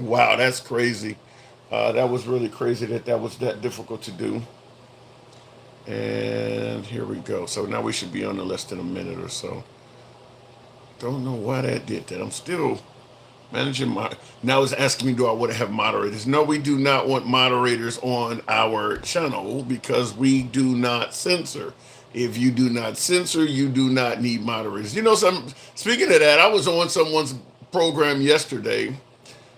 Wow, that's crazy. That was really crazy that that was that difficult to do. And here we go. So now we should be on in less than a minute or so. Don't know why that did that. I'm still managing my. Now it's asking me, do I want to have moderators? No, we do not want moderators on our channel because we do not censor. If you do not censor, you do not need moderators. You know, some. Speaking of that, I was on someone's program yesterday.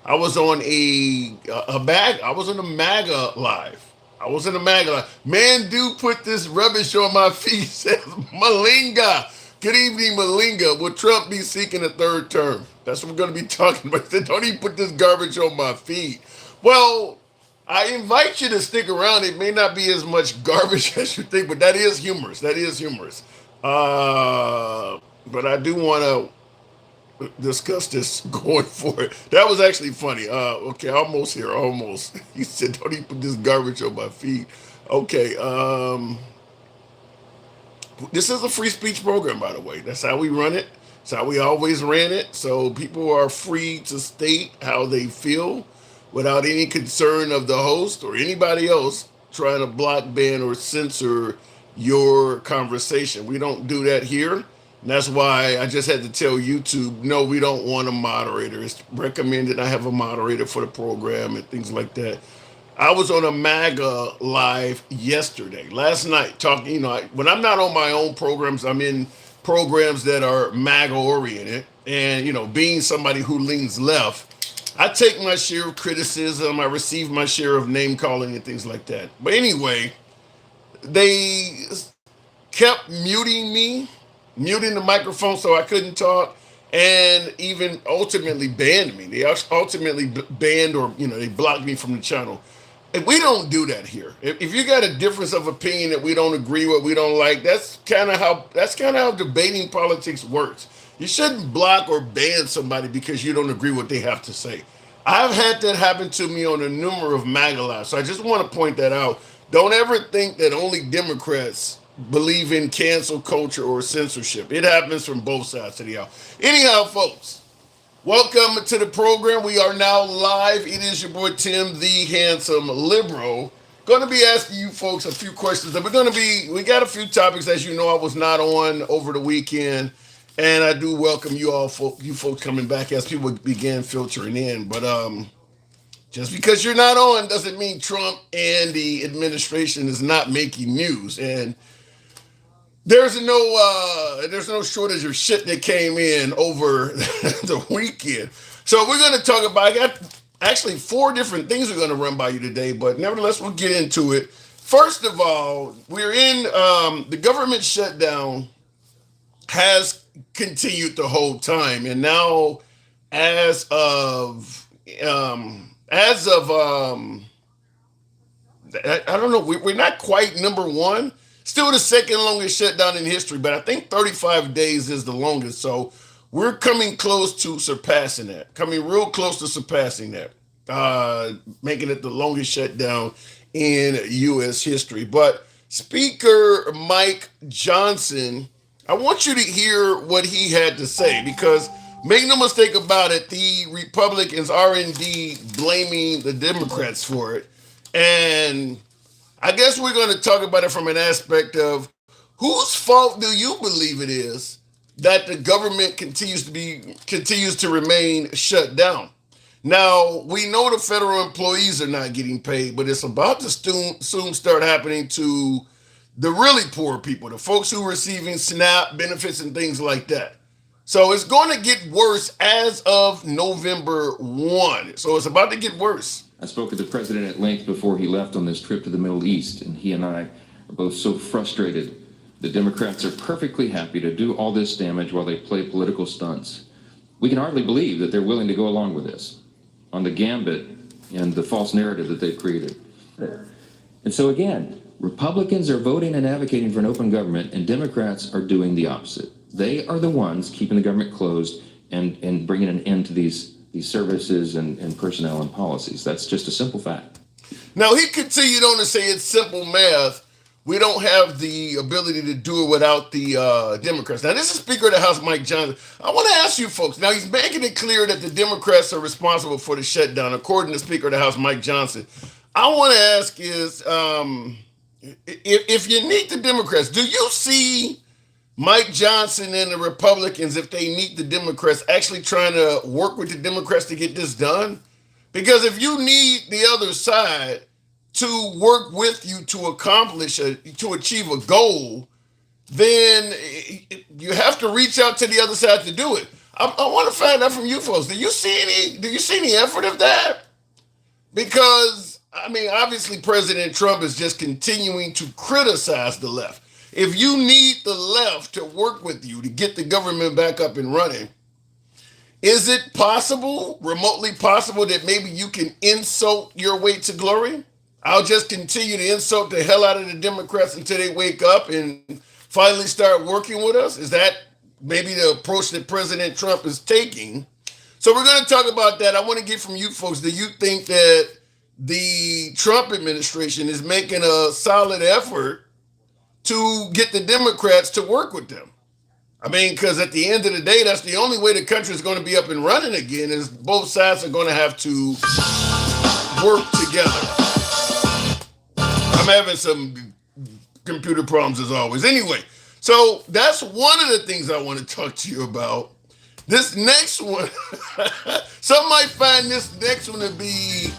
I was on a bag. I was on a MAGA live. I was in a MAGA live. Man, dude, put this rubbish on my feet. Says Malinga. Good evening, Malinga. Will Trump be seeking a third term? That's what we're going to be talking about. Don't even put this garbage on my feet. Well, I invite you to stick around. It may not be as much garbage as you think, but that is humorous. That is humorous. But I do want to discuss this going forward. That was actually funny. Okay, almost here, almost. He said, "Don't even put this garbage on my feet." Okay, this is a free speech program, by the way. That's how we run it. It's how we always ran it. So people are free to state how they feel without any concern of the host or anybody else trying to block, ban, or censor your conversation. We don't do that here. And that's why I just had to tell YouTube, no, we don't want a moderator. It's recommended I have a moderator for the program and things like that. I was on a MAGA live yesterday, last night, talking. When I'm not on my own programs, I'm in programs that are MAGA oriented. And, being somebody who leans left, I take my share of criticism. I receive my share of name calling and things like that. But anyway, they kept muting the microphone so I couldn't talk, and even ultimately banned me. They ultimately banned, or they blocked me from the channel. And we don't do that here. If you got a difference of opinion that we don't agree with, we don't like, that's kind of how debating politics works. You shouldn't block or ban somebody because you don't agree with what they have to say. I've had that happen to me on a number of MAGA lives, so I just want to point that out. Don't ever think that only Democrats believe in cancel culture or censorship. It happens from both sides of the aisle. Anyhow, folks, welcome to the program. We are now live. It is your boy Tim, the handsome liberal. Going to be asking you folks a few questions. And we got a few topics. As you know, I was not on over the weekend. And I do welcome you all, you folks coming back as people begin filtering in. But just because you're not on doesn't mean Trump and the administration is not making news. And there's no shortage of shit that came in over the weekend. So we're going to talk about. I got actually four different things we're going to run by you today, but nevertheless we'll get into it. First of all, we're in the government shutdown has continued the whole time, and now as of as of I don't know, we're not quite number one. Still the second longest shutdown in history, but I think 35 days is the longest. So we're coming close to surpassing that. Coming real close to surpassing that. Making it the longest shutdown in U.S. history. But Speaker Mike Johnson, I want you to hear what he had to say, because make no mistake about it, the Republicans are indeed blaming the Democrats for it. And I guess we're going to talk about it from an aspect of whose fault do you believe it is that the government continues to remain shut down. Now, we know the federal employees are not getting paid, but it's about to soon start happening to the really poor people, the folks who are receiving SNAP benefits and things like that. So it's going to get worse as of November 1. So it's about to get worse. I spoke with the president at length before he left on this trip to the Middle East, and he and I are both so frustrated. The Democrats are perfectly happy to do all this damage while they play political stunts. We can hardly believe that they're willing to go along with this, on the gambit and the false narrative that they've created. And so again, Republicans are voting and advocating for an open government, and Democrats are doing the opposite. They are the ones keeping the government closed and bringing an end to these services and personnel and policies. That's just a simple fact. Now, he continued on to say it's simple math, we don't have the ability to do it without the Democrats. Now, this is Speaker of the House, Mike Johnson. I want to ask you folks. Now, he's making it clear that the Democrats are responsible for the shutdown, according to Speaker of the House, Mike Johnson. I want to ask is, if you need the Democrats, do you see Mike Johnson and the Republicans, if they meet the Democrats, actually trying to work with the Democrats to get this done? Because if you need the other side to work with you to to achieve a goal, then you have to reach out to the other side to do it. I want to find out from you folks. Do you see any effort of that? Because I mean, obviously, President Trump is just continuing to criticize the left. If you need the left to work with you to get the government back up and running, is it possible, remotely possible, that maybe you can insult your way to glory? I'll just continue to insult the hell out of the Democrats until they wake up and finally start working with us? Is that maybe the approach that President Trump is taking? So we're going to talk about that. I want to get from you folks, do you think that the Trump administration is making a solid effort to get the Democrats to work with them? I mean, because at the end of the day, that's the only way the country is going to be up and running again, is both sides are going to have to work together. I'm having some computer problems as always. Anyway, so that's one of the things I want to talk to you about. This next one, some might find this next one to be,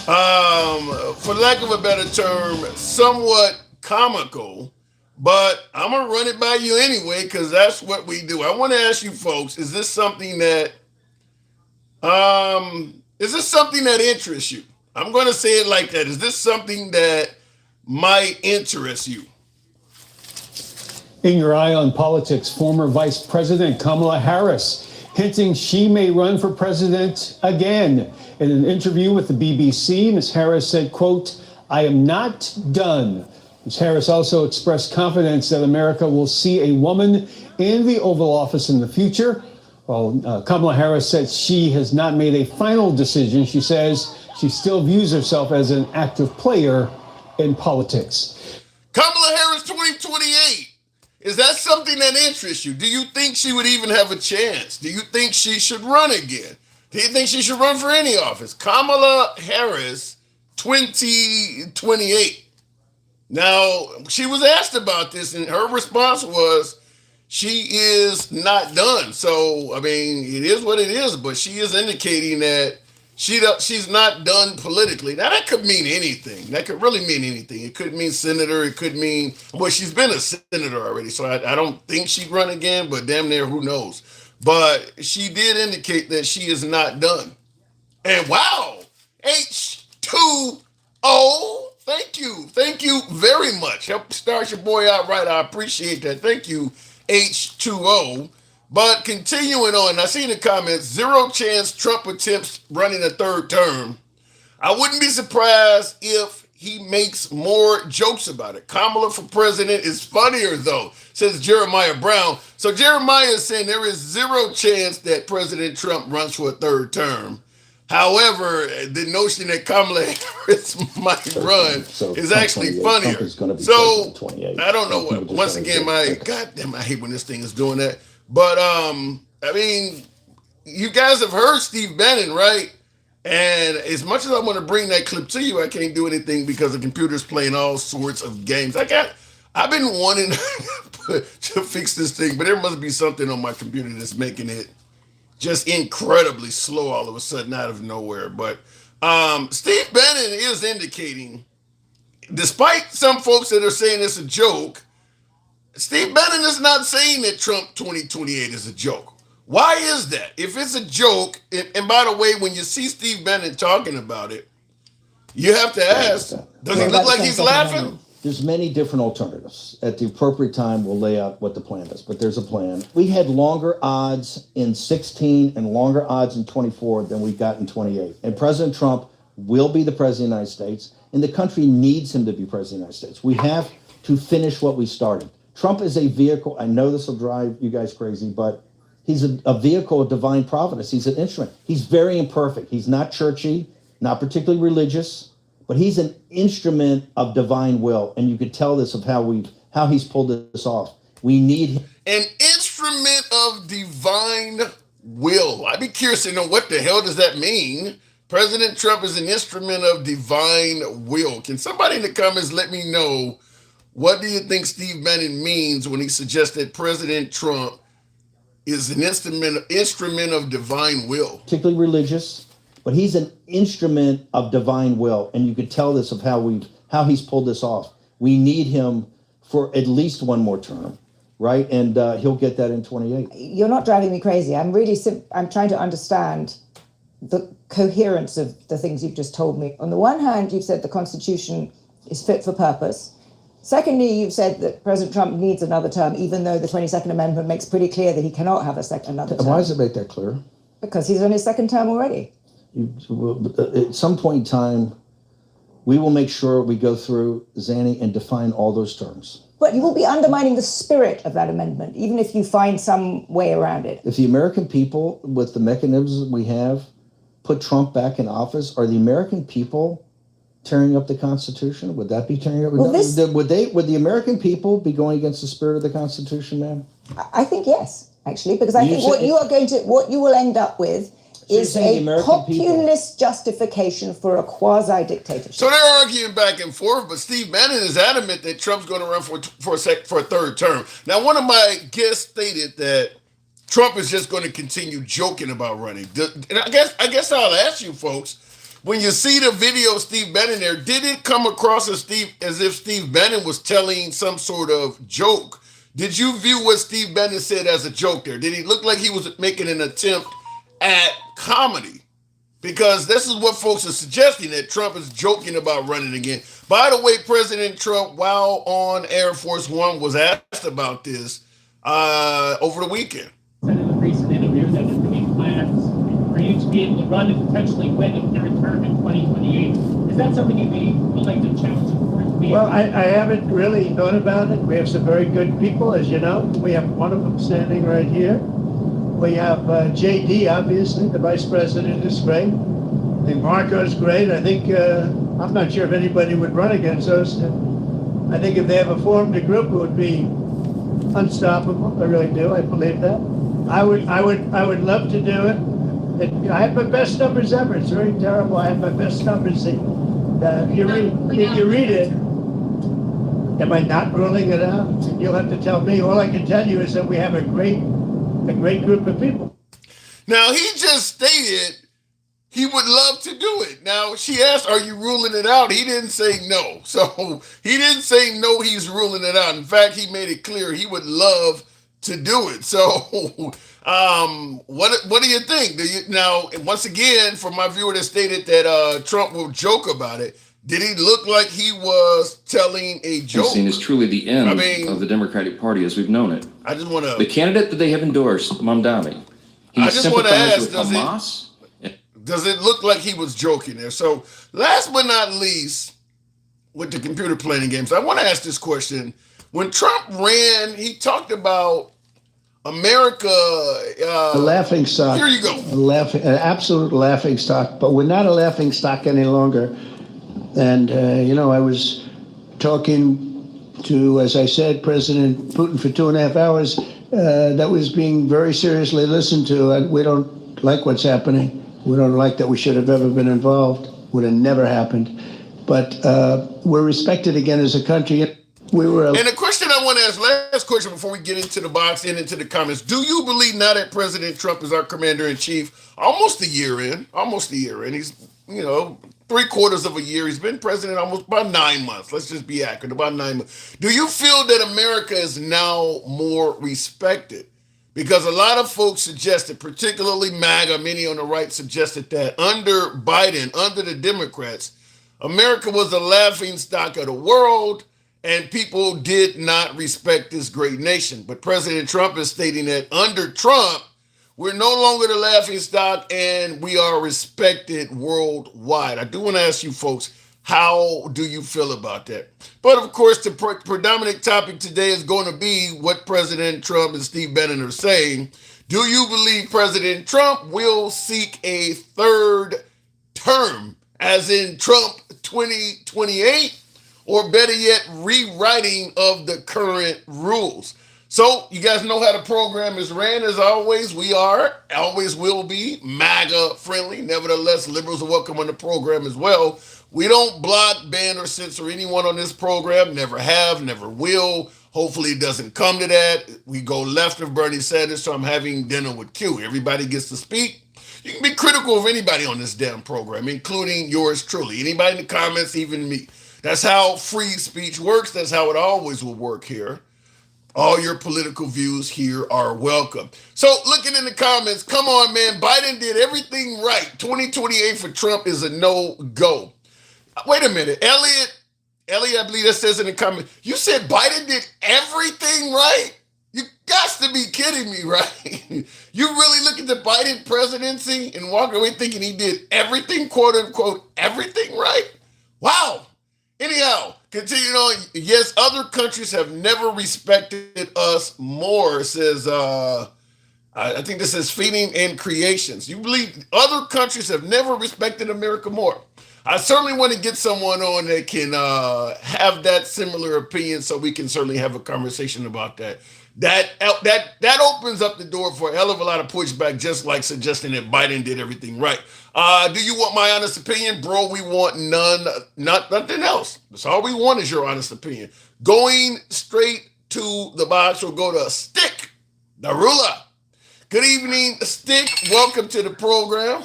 for lack of a better term, somewhat comical. But I'm going to run it by you anyway, because that's what we do. I want to ask you folks, is this something that interests you? I'm going to say it like that. Is this something that might interest you? In your eye on politics, former Vice President Kamala Harris hinting she may run for president again. In an interview with the BBC, Ms. Harris said, quote, "I am not done." Ms. Harris also expressed confidence that America will see a woman in the Oval Office in the future. While Kamala Harris said she has not made a final decision, she says she still views herself as an active player in politics. Kamala Harris 2028. Is that something that interests you? Do you think she would even have a chance? Do you think she should run again? Do you think she should run for any office? Kamala Harris 2028. Now, she was asked about this, and her response was she is not done. So, I mean, it is what it is, but she is indicating that she's not done politically. Now, that could mean anything. That could really mean anything. It could mean senator. It could mean, well, she's been a senator already, so I don't think she'd run again, but damn near, who knows? But she did indicate that she is not done. And wow, H2O. Thank you. Thank you very much. Help start your boy out right. I appreciate that. Thank you, H2O. But continuing on, I see in the comments, 0 chance Trump attempts running a third term. I wouldn't be surprised if he makes more jokes about it. Kamala for president is funnier, though, says Jeremiah Brown. So Jeremiah is saying there is 0 chance that President Trump runs for a third term. However, the notion that Kamala Harris might run is actually funnier. So I don't know what. Once again, goddamn, I hate when this thing is doing that. But I mean, you guys have heard Steve Bannon, right? And as much as I want to bring that clip to you, I can't do anything because the computer's playing all sorts of games. I've been wanting to fix this thing, but there must be something on my computer that's making it just incredibly slow all of a sudden out of nowhere. But Steve Bannon is indicating, despite some folks that are saying it's a joke, Steve Bannon is not saying that Trump 2028 is a joke. Why is that? If it's a joke, and by the way, when you see Steve Bannon talking about it, you have to ask, does he look like he's laughing? There's many different alternatives. At the appropriate time, we'll lay out what the plan is, but there's a plan. We had longer odds in 16 and longer odds in 24 than we got in 28. And President Trump will be the president of the United States, and the country needs him to be president of the United States. We have to finish what we started. Trump is a vehicle. I know this will drive you guys crazy, but he's a vehicle of divine providence. He's an instrument. He's very imperfect. He's not churchy, not particularly religious, but he's an instrument of divine will. And you could tell this of how he's pulled this off. We need him. An instrument of divine will. I'd be curious to know what the hell does that mean? President Trump is an instrument of divine will. Can somebody in the comments let me know, what do you think Steve Bannon means when he suggests that President Trump is an instrument of divine will? Particularly religious, but he's an instrument of divine will. And you could tell this of how he's pulled this off. We need him for at least one more term, right? And he'll get that in 28. You're not driving me crazy. I'm trying to understand the coherence of the things you've just told me. On the one hand, you've said the Constitution is fit for purpose. Secondly, you've said that President Trump needs another term, even though the 22nd Amendment makes pretty clear that he cannot have another term. Why does it make that clear? Because he's on his second term already. At some point in time, we will make sure we go through, Zanny, and define all those terms. But you will be undermining the spirit of that amendment, even if you find some way around it. If the American people, with the mechanisms we have, put Trump back in office, are the American people tearing up the Constitution? Would that be tearing up? Well, would the American people be going against the spirit of the Constitution, ma'am? I think yes, actually, because I think what you will end up with is a populist justification for a quasi-dictatorship. So they're arguing back and forth, but Steve Bannon is adamant that Trump's going to run for a third term. Now, one of my guests stated that Trump is just going to continue joking about running. And I guess I'll ask you folks, when you see the video of Steve Bannon there, did it come across as if Steve Bannon was telling some sort of joke? Did you view what Steve Bannon said as a joke there? Did he look like he was making an attempt at comedy? Because this is what folks are suggesting, that Trump is joking about running again. By the way, President Trump, while on Air Force One, was asked about this over the weekend. In a recent interview that there could be plans for you to be able to run and potentially win a third term in 2028. Is that something you'd be willing to challenge? Well, I haven't really thought about it. We have some very good people, as you know. We have one of them standing right here. We have JD, obviously, the vice president is great. I think Marco's great. I think, I'm not sure if anybody would run against us. I think if they ever formed a group, it would be unstoppable. I really do. I believe that. I would love to do it. I have my best numbers ever. It's very terrible. I have my best numbers. If you read it, am I not ruling it out? You'll have to tell me. All I can tell you is that we have a great group of people. Now, he just stated he would love to do it. Now, she asked, are you ruling it out? He didn't say no. So he didn't say no, he's ruling it out. In fact, he made it clear he would love to do it. So what do you think? Now, once again, for my viewer that stated that Trump will joke about it, did he look like he was telling a joke? Seen is truly the end of the Democratic Party as we've known it. I just want to... The candidate that they have endorsed, Mamdani, he sympathized with Hamas. Does it look like he was joking there? So last but not least, with the computer playing games, I want to ask this question. When Trump ran, he talked about America. A laughing stock. Here you go. An absolute laughing stock. But we're not a laughing stock any longer. And, I was talking to, as I said, President Putin for 2.5 hours. That was being very seriously listened to. And we don't like what's happening. We don't like that we should have ever been involved. Would have never happened. But we're respected again as a country. And the question I want to ask, last question before we get into the box and into the comments. Do you believe now that President Trump is our commander-in-chief, almost a year in, he's, 3/4 of a year, he's been president almost about 9 months. Let's just be accurate, about 9 months. Do you feel that America is now more respected? Because a lot of folks suggested, particularly MAGA, many on the right suggested that under Biden, under the Democrats, America was the laughingstock of the world and people did not respect this great nation. But President Trump is stating that under Trump, we're no longer the laughingstock and we are respected worldwide. I do want to ask you folks, how do you feel about that? But of course, the predominant topic today is going to be what President Trump and Steve Bannon are saying. Do you believe President Trump will seek a third term, as in Trump 2028, or better yet, rewriting of the current rules. So you guys know how the program is ran. As always, we always will be MAGA friendly. Nevertheless, liberals are welcome on the program as well. We don't block, ban, or censor anyone on this program. Never have, never will. Hopefully it doesn't come to that. We go left of Bernie Sanders, so I'm having dinner with Q. Everybody gets to speak. You can be critical of anybody on this damn program, including yours truly. Anybody in the comments, even me. That's how free speech works. That's how it always will work here. All your political views here are welcome. So looking in the comments, come on, man. Biden did everything right. 2028 for Trump is a no-go. Wait a minute. Elliot, I believe that says in the comments, you said Biden did everything right? You got to be kidding me, right? You really look at the Biden presidency and walk away thinking he did everything, quote unquote, everything right? Wow. Anyhow, continuing on. Yes, other countries have never respected us more, says, I think this says Feeding and Creations. You believe other countries have never respected America more. I certainly want to get someone on that can have that similar opinion, so we can certainly have a conversation about that. That opens up the door for a hell of a lot of pushback, just like suggesting that Biden did everything right. Do you want my honest opinion? Bro, we want nothing else. That's all we want is your honest opinion. Going straight to the box, we'll go to Stick, the ruler. Good evening, Stick. Welcome to the program.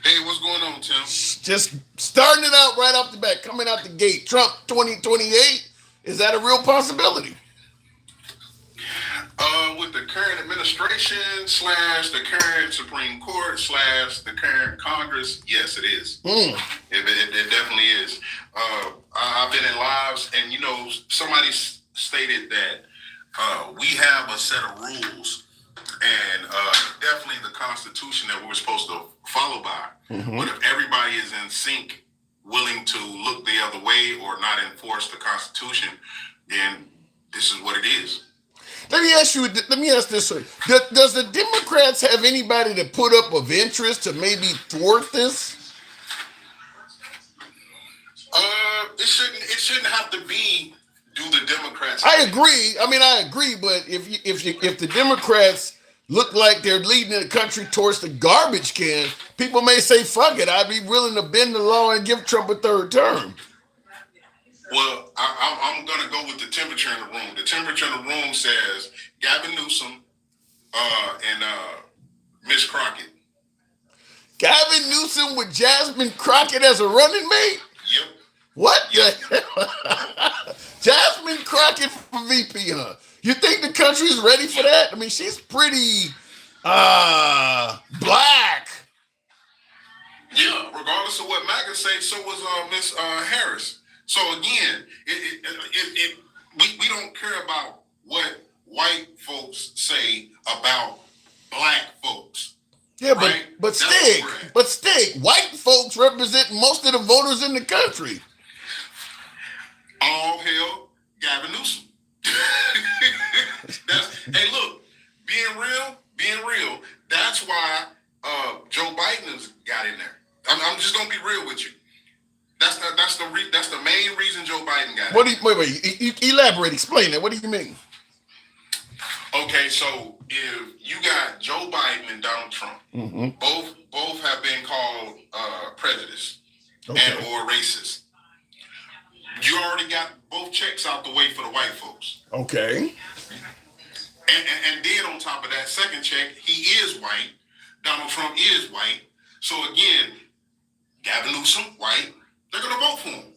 Hey, what's going on, Tim? Just starting it out right off the bat, coming out the gate. Trump 2028, is that a real possibility? With the current administration / the current Supreme Court / the current Congress, yes, it is. It definitely is. I've been in lives, and somebody stated that we have a set of rules, and definitely the Constitution that we're supposed to follow by. But if everybody is in sync, willing to look the other way or not enforce the Constitution, then this is what it is. Let me ask this way. Does the Democrats have anybody to put up of interest to maybe thwart this? It shouldn't have to be do the Democrats. I agree, but if the Democrats look like they're leading the country towards the garbage can, people may say, fuck it, I'd be willing to bend the law and give Trump a third term. Well, I'm going to go with the temperature in the room. The temperature in the room says Gavin Newsom and Miss Crockett. Gavin Newsom with Jasmine Crockett as a running mate? Yep. What? Yep. Jasmine Crockett for VP, huh? You think the country's ready for that? I mean, she's pretty black. Yeah, regardless of what MAGA say, so was Miss Harris. So again, we don't care about what white folks say about black folks. Yeah, right? but Stig, white folks represent most of the voters in the country. All hail Gavin Newsom. Hey, look, being real. That's why Joe Biden has got in there. I'm just gonna be real with you. That's the main reason Joe Biden got it. Wait, elaborate, explain that. What do you mean? Okay, so if you got Joe Biden and Donald Trump, both have been called prejudice and or racist. You already got both checks out the way for the white folks. Okay. And then on top of that second check, he is white. Donald Trump is white. So again, Gavin Newsom, white. They're gonna vote for him.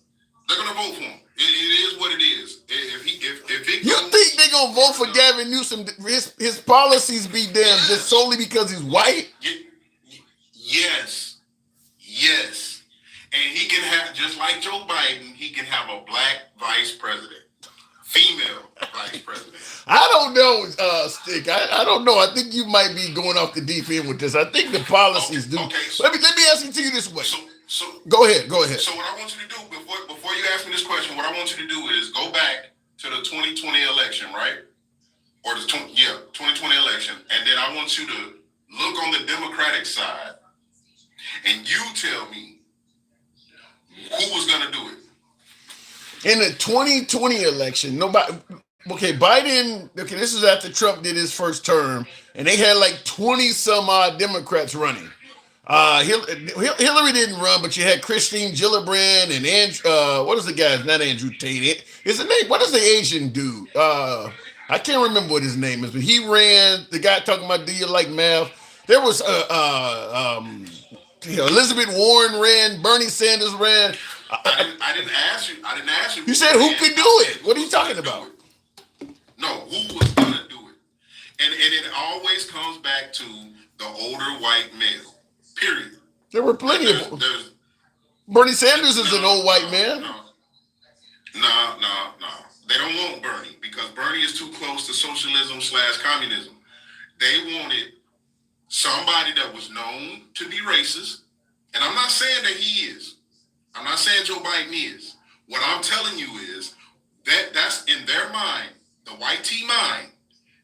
It is what it is. You think they're gonna vote for Gavin Newsom? His policies be damned just solely because he's white? Yes. And he can have, just like Joe Biden, he can have a black vice president, female vice president. I don't know, Stick. I don't know. I think you might be going off the deep end with this. I think the policies do. Okay, so, let me ask it to you this way. So go ahead. So what I want you to do before you ask me this question, what I want you to do is go back to the 2020 election, right? Or the 2020 election, and then I want you to look on the Democratic side, and you tell me Who was gonna do it? In the 2020 election, nobody. Okay, Biden. Okay, this is after Trump did his first term, and they had like 20 some odd Democrats running. Hillary didn't run, but you had Christine Gillibrand and what is the guy's? Not Andrew Tate. Is the name? What is the Asian dude? I can't remember what his name is, but he ran. The guy talking about, do you like math? There was Elizabeth Warren ran. Bernie Sanders ran. I didn't ask you. I didn't ask you. You said who could do it? What are you talking about? No, who was gonna do it? And it always comes back to the older white male. Period. There were plenty of. Bernie Sanders is an old white man. No. They don't want Bernie because Bernie is too close to socialism/communism. They wanted somebody that was known to be racist. And I'm not saying that he is. I'm not saying Joe Biden is. What I'm telling you is that's in their mind, the white T mind.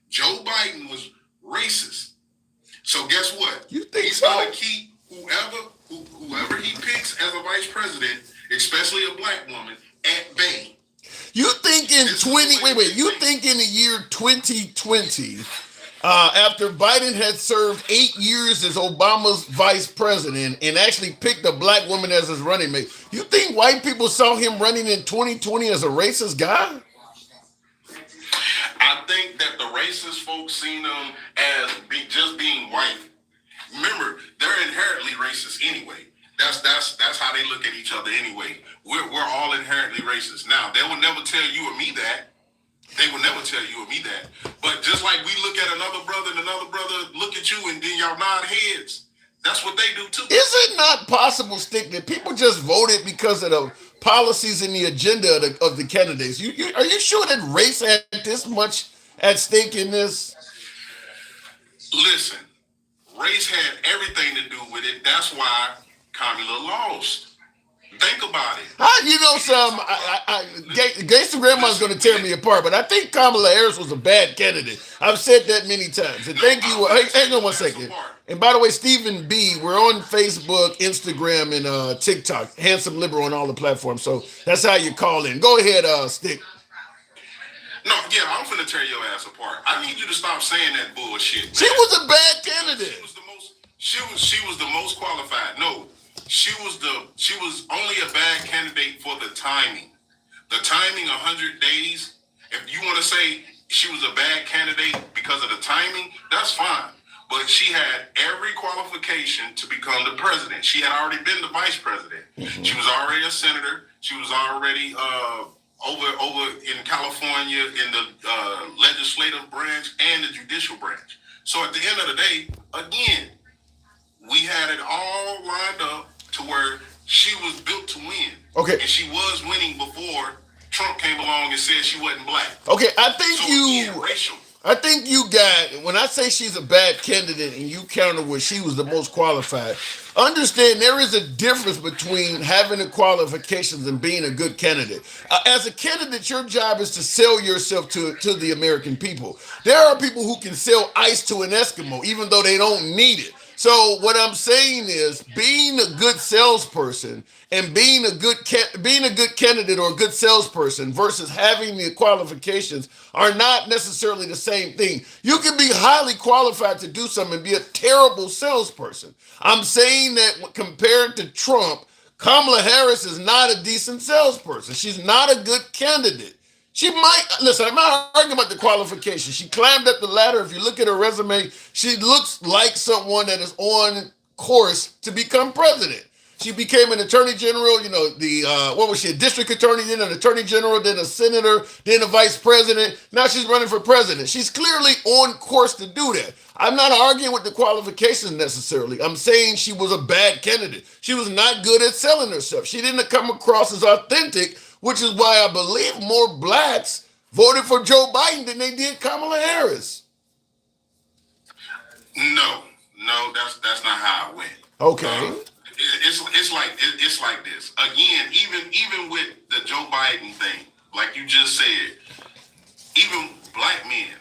Joe Biden was racist. So guess what? You think He's so? gonna keep whoever he picks as a vice president, especially a black woman, at bay. You think in You think in the year 2020, after Biden had served 8 years as Obama's vice president and actually picked a black woman as his running mate, you think white people saw him running in 2020 as a racist guy? I think that the racist folks seen him as just being white. Remember, they're inherently racist anyway. That's how they look at each other anyway. We're all inherently racist. Now, they will never tell you or me that. They will never tell you or me that. But just like we look at another brother and another brother look at you and then y'all nod heads, that's what they do too. Is it not possible, Stick, that people just voted because of the policies and the agenda of the candidates? Are you sure that race had this much at stake in this? Listen, race had everything to do with it. That's why Kamala lost. Think about it. You know, Gangsta Grandma's going to tear me apart, but I think Kamala Harris was a bad candidate. I've said that many times. And thank you. Hang on one second. And by the way, Stephen B., we're on Facebook, Instagram, and TikTok. Handsome Liberal on all the platforms. So that's how you call in. Go ahead, Stick. No, yeah, I'm finna tear your ass apart. I need you to stop saying that bullshit, man. She was a bad candidate. She was the most qualified. No. She was only a bad candidate for the timing. The timing, 100 days. If you want to say she was a bad candidate because of the timing, that's fine. But she had every qualification to become the president. She had already been the vice president. Mm-hmm. She was already a senator. She was already over in California in the legislative branch and the judicial branch. So at the end of the day, again, we had it all lined up to where she was built to win. Okay. And she was winning before Trump came along and said she wasn't black. Okay, I think you got, when I say she's a bad candidate and you counter where she was the most qualified, understand there is a difference between having the qualifications and being a good candidate. As a candidate, your job is to sell yourself to the American people. There are people who can sell ice to an Eskimo even though they don't need it. So what I'm saying is being a good salesperson and being a good candidate or a good salesperson versus having the qualifications are not necessarily the same thing. You can be highly qualified to do something and be a terrible salesperson. I'm saying that compared to Trump, Kamala Harris is not a decent salesperson. She's not a good candidate. She might, listen, I'm not arguing about the qualifications. She climbed up the ladder. If you look at her resume, she looks like someone that is on course to become president. She became an attorney general, what was she, a district attorney, then an attorney general, then a senator, then a vice president. Now she's running for president. She's clearly on course to do that. I'm not arguing with the qualifications necessarily. I'm saying she was a bad candidate. She was not good at selling herself. She didn't come across as authentic, which is why I believe more blacks voted for Joe Biden than they did Kamala Harris. No, that's not how it went. Okay. It's like this. Again, even with the Joe Biden thing, like you just said, even black men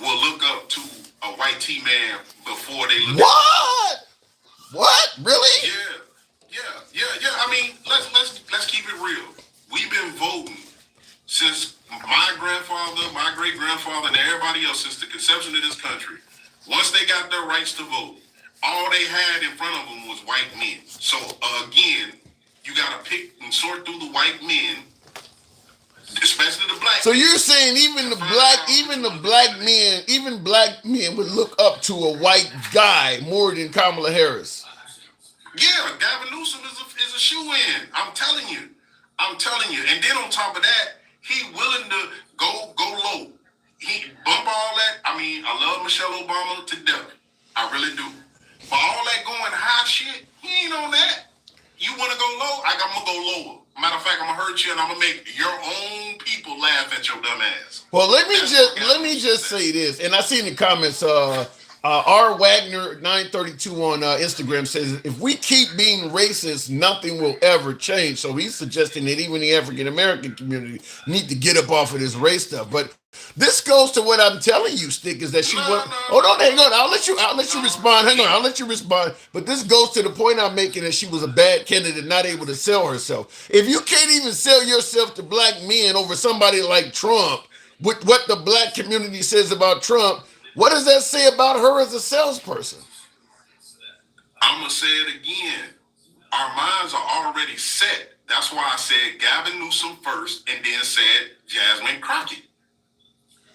will look up to a white T man before they look. What? Really? Yeah. I mean, let's grandfather and everybody else since the conception of this country, once they got their rights to vote, all they had in front of them was white men. So again, you got to pick and sort through the white men, especially the black. So you're saying even black men would look up to a white guy more than Kamala Harris. Yeah, Gavin Newsom is a shoe-in. I'm telling you. And then on top of that, he willing to go low. He bump all that. I mean, I love Michelle Obama to death. I really do. But all that going high shit, he ain't on that. You want to go low? I'm going to go lower. Matter of fact, I'm going to hurt you and I'm going to make your own people laugh at your dumb ass. Well, let me just say this. And I see in the comments, R. Wagner 932 on Instagram says, if we keep being racist, nothing will ever change. So he's suggesting that even the African American community need to get up off of this race stuff. But this goes to what I'm telling you, Stick, is that she hang on. I'll let you respond. Hang on, I'll let you respond. But this goes to the point I'm making, that she was a bad candidate, not able to sell herself. If you can't even sell yourself to black men over somebody like Trump, with what the black community says about Trump, what does that say about her as a salesperson? I'm going to say it again. Our minds are already set. That's why I said Gavin Newsom first and then said Jasmine Crockett.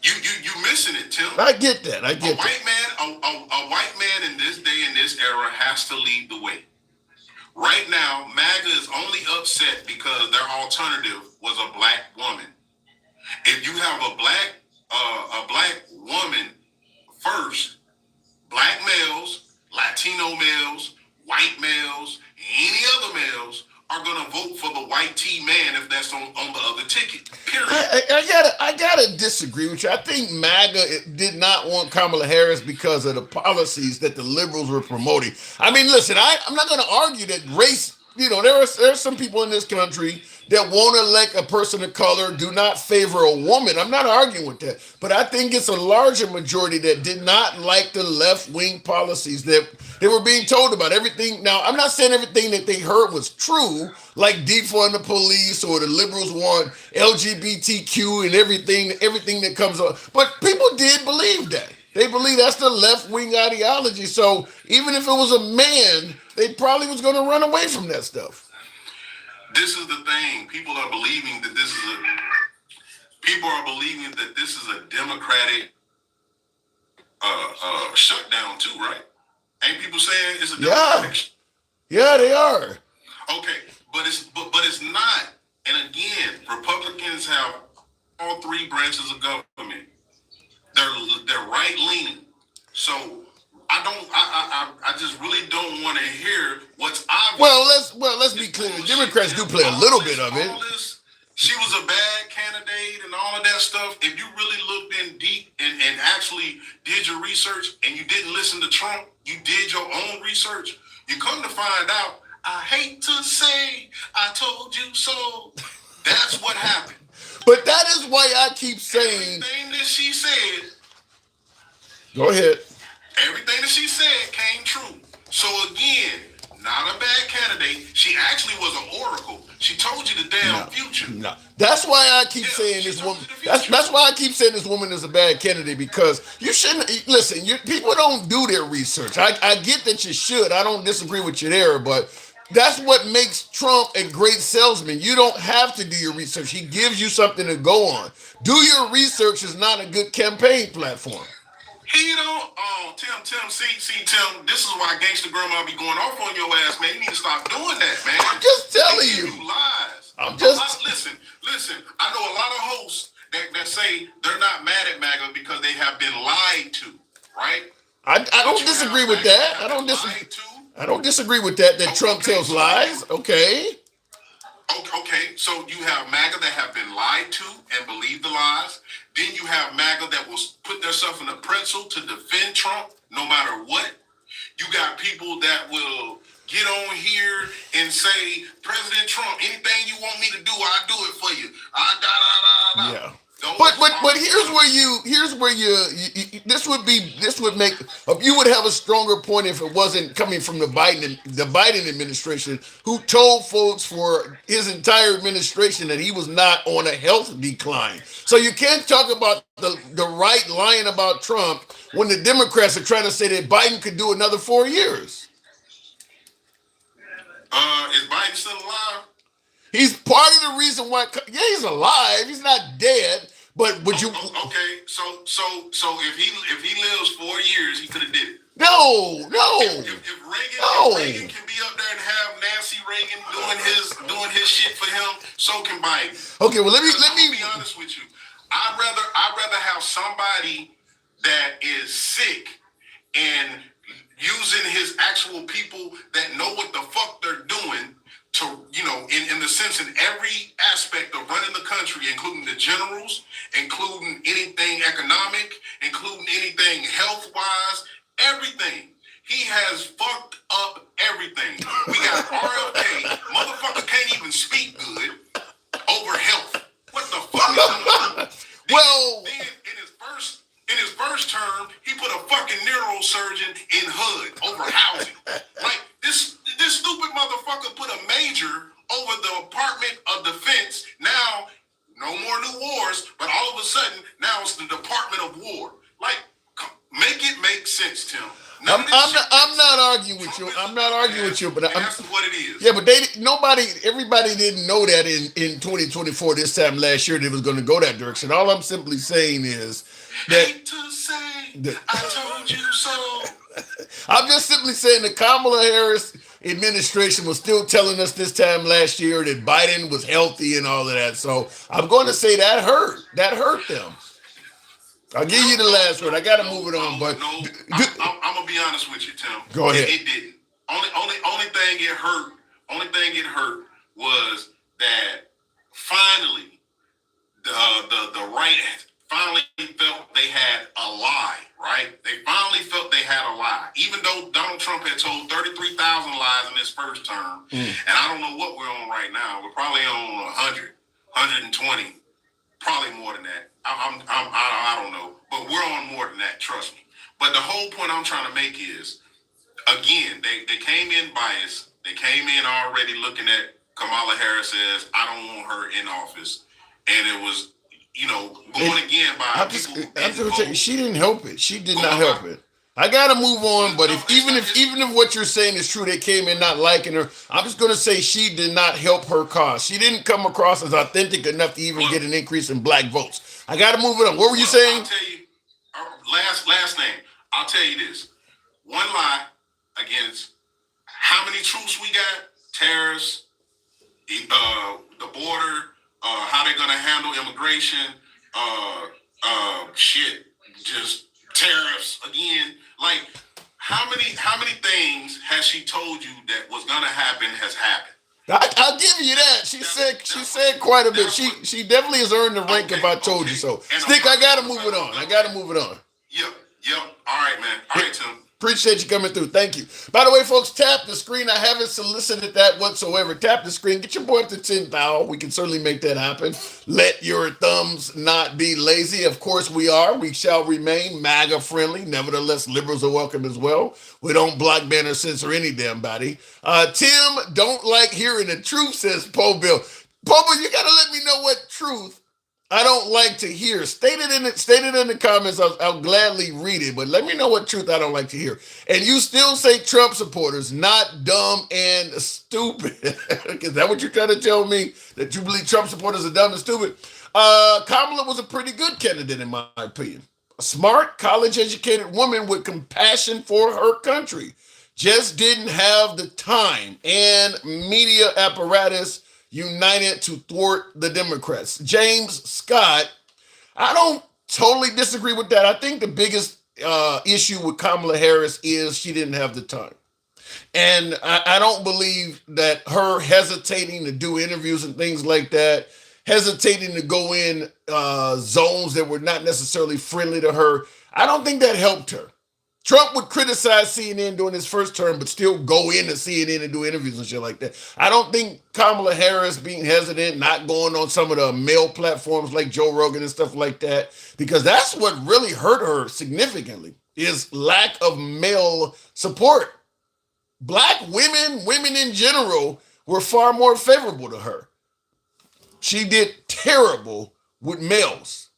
You missing it, Tim. I get that. A white man in this day and this era has to lead the way. Right now, MAGA is only upset because their alternative was a black woman. If you have a black woman first, black males, Latino males, white males, any other males are going to vote for the white T man if that's on the other ticket. Period. I gotta disagree with you. I think MAGA did not want Kamala Harris because of the policies that the liberals were promoting. I mean, listen, I'm not going to argue that race. There are some people in this country that won't elect a person of color, do not favor a woman. I'm not arguing with that. But I think it's a larger majority that did not like the left-wing policies that they were being told about. Everything. Now, I'm not saying everything that they heard was true, like defund the police or the liberals want LGBTQ and everything that comes up. But people did believe that. They believe that's the left-wing ideology. So even if it was a man, they probably was going to run away from that stuff. This is the thing. People are believing that this is a democratic shutdown too, right? Ain't people saying it's a democratic? Yeah, they are. Okay, but it's not. And again, Republicans have all three branches of government. They're right leaning. So I just really don't want to hear what's obvious. Well, let's be clear. The Democrats do play a little bit of it. She was a bad candidate and all of that stuff. If you really looked in deep and actually did your research and you didn't listen to Trump, you did your own research, you come to find out, I hate to say I told you so. That's what happened. But that is why I keep saying everything that she said. Go ahead. Everything that she said came true. So again, not a bad candidate. She actually was an oracle. She told you the damn future. No. That's why I keep saying this woman. That's why I keep saying this woman is a bad candidate, because you shouldn't listen. People don't do their research. I get that you should. I don't disagree with you there, but that's what makes Trump a great salesman. You don't have to do your research. He gives you something to go on. Do your research is not a good campaign platform. He don't. Tim, Tim, this is why Gangsta Grandma be going off on your ass, man. You need to stop doing that, man. I'm just telling you. Lies. Listen. I know a lot of hosts that say they're not mad at MAGA because they have been lied to, right? I don't disagree with that. I don't disagree with that. Trump tells lies. Okay. Okay, so you have MAGA that have been lied to and believe the lies. Then you have MAGA that will put themselves in a pretzel to defend Trump no matter what. You got people that will get on here and say, President Trump, anything you want me to do, I'll do it for you. Yeah. But here's where this would make you would have a stronger point if it wasn't coming from the Biden administration, who told folks for his entire administration that he was not on a health decline. So you can't talk about the right lying about Trump when the Democrats are trying to say that Biden could do another 4 years. Is Biden still alive? He's part of the reason why. Yeah, he's alive. He's not dead. But would you? Okay, so if he lives 4 years, he could have did it. No. If Reagan can be up there and have Nancy Reagan doing his shit for him, so can Biden. Okay, well let me be honest with you. I'd rather have somebody that is sick and using his actual people that know what the fuck they're doing to, in the sense in every aspect of running the country, including the generals, including anything economic, including anything health-wise, everything. He has fucked up everything. We got RFK. Motherfucker can't even speak good over health. What the fuck is going on? Well, then in his first term, he put a fucking neurosurgeon in HUD over housing. Like this stupid motherfucker put a major over the Department of Defense. Now, no more new wars, but all of a sudden, now it's the Department of War. Like, make it make sense, Tim. I'm not arguing with you. I'm not arguing with you, but that's what it is. Yeah, but everybody didn't know that in 2024 this time last year they was going to go that direction. All I'm simply saying is that hate to say, I told you so. I'm just simply saying the Kamala Harris administration was still telling us this time last year that Biden was healthy and all of that. So I'm going to say that hurt. That hurt them. I'll give you the last word. I got to move it on, but I'm gonna be honest with you, Tim. Go ahead. It didn't. Only thing it hurt. Only thing it hurt was that finally the right finally felt they had a lie. Right? They finally felt they had a lie, even though Donald Trump had told 33,000 lies in his first term, and I don't know what we're on right now. We're probably on 100, 120, probably more than that. I don't know, but we're on more than that, trust me. But the whole point I'm trying to make is, again, they came in biased. They came in already looking at Kamala Harris as, I don't want her in office. And it was, going again by people. She didn't help it. She did not help it. I gotta move on, but even if what you're saying is true, they came in not liking her. I'm just gonna say she did not help her cause. She didn't come across as authentic enough to even get an increase in black votes. I gotta move it on. What were you saying? I'll tell you, last name. I'll tell you this. One lie against how many troops we got, tariffs, the border, how they're gonna handle immigration, just tariffs again. Like, how many things has she told you that was gonna happen has happened? I'll give you that. She said quite a bit. She definitely has earned the rank if I told you so. Stick, I gotta move it on. Yep. All right, man. All right, Tim. Appreciate you coming through. Thank you. By the way, folks, tap the screen. I haven't solicited that whatsoever. Tap the screen. Get your boy up to 10,000. We can certainly make that happen. Let your thumbs not be lazy. Of course, we are. We shall remain MAGA friendly. Nevertheless, liberals are welcome as well. We don't block, ban, or censor any damn body. Tim, don't like hearing the truth, says Poe Bill. Poe Bill, you got to let me know what truth I don't like to hear. State it in the comments. I'll gladly read it, but let me know what truth I don't like to hear. And you still say Trump supporters, not dumb and stupid. Is that what you're trying to tell me? That you believe Trump supporters are dumb and stupid? Kamala was a pretty good candidate in my opinion. A smart, college-educated woman with compassion for her country. Just didn't have the time and media apparatus united to thwart the Democrats. James Scott, I don't totally disagree with that. I think the biggest issue with Kamala Harris is she didn't have the time. And I don't believe that her hesitating to do interviews and things like that, hesitating to go in zones that were not necessarily friendly to her, I don't think that helped her. Trump would criticize CNN during his first term, but still go into CNN and do interviews and shit like that. I don't think Kamala Harris being hesitant, not going on some of the male platforms like Joe Rogan and stuff like that, because that's what really hurt her significantly, is lack of male support. Black women, women in general, were far more favorable to her. She did terrible with males,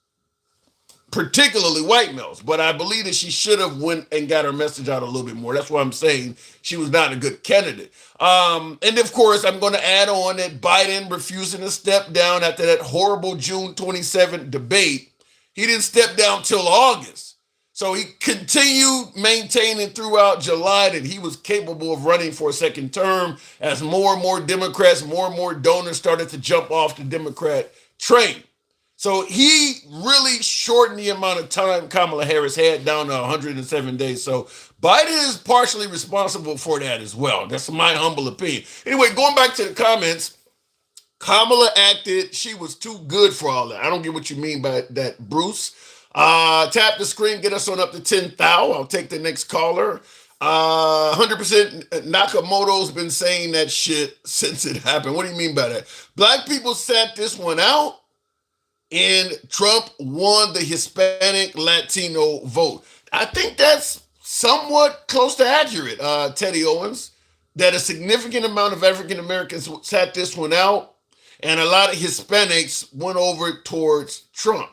particularly white males, but I believe that she should have went and got her message out a little bit more. That's why I'm saying she was not a good candidate. And of course, I'm going to add on that Biden refusing to step down after that horrible June 27th debate. He didn't step down till August. So he continued maintaining throughout July that he was capable of running for a second term as more and more Democrats, more and more donors started to jump off the Democrat train. So he really shortened the amount of time Kamala Harris had down to 107 days. So Biden is partially responsible for that as well. That's my humble opinion. Anyway, going back to the comments, Kamala acted, she was too good for all that. I don't get what you mean by that, Bruce. Tap the screen, get us on up to 10,000. I'll take the next caller. 100% Nakamoto's been saying that shit since it happened. What do you mean by that? Black people sat this one out, and Trump won the Hispanic Latino vote. I think that's somewhat close to accurate, Teddy Owens, that a significant amount of African Americans sat this one out, and a lot of Hispanics went over towards Trump.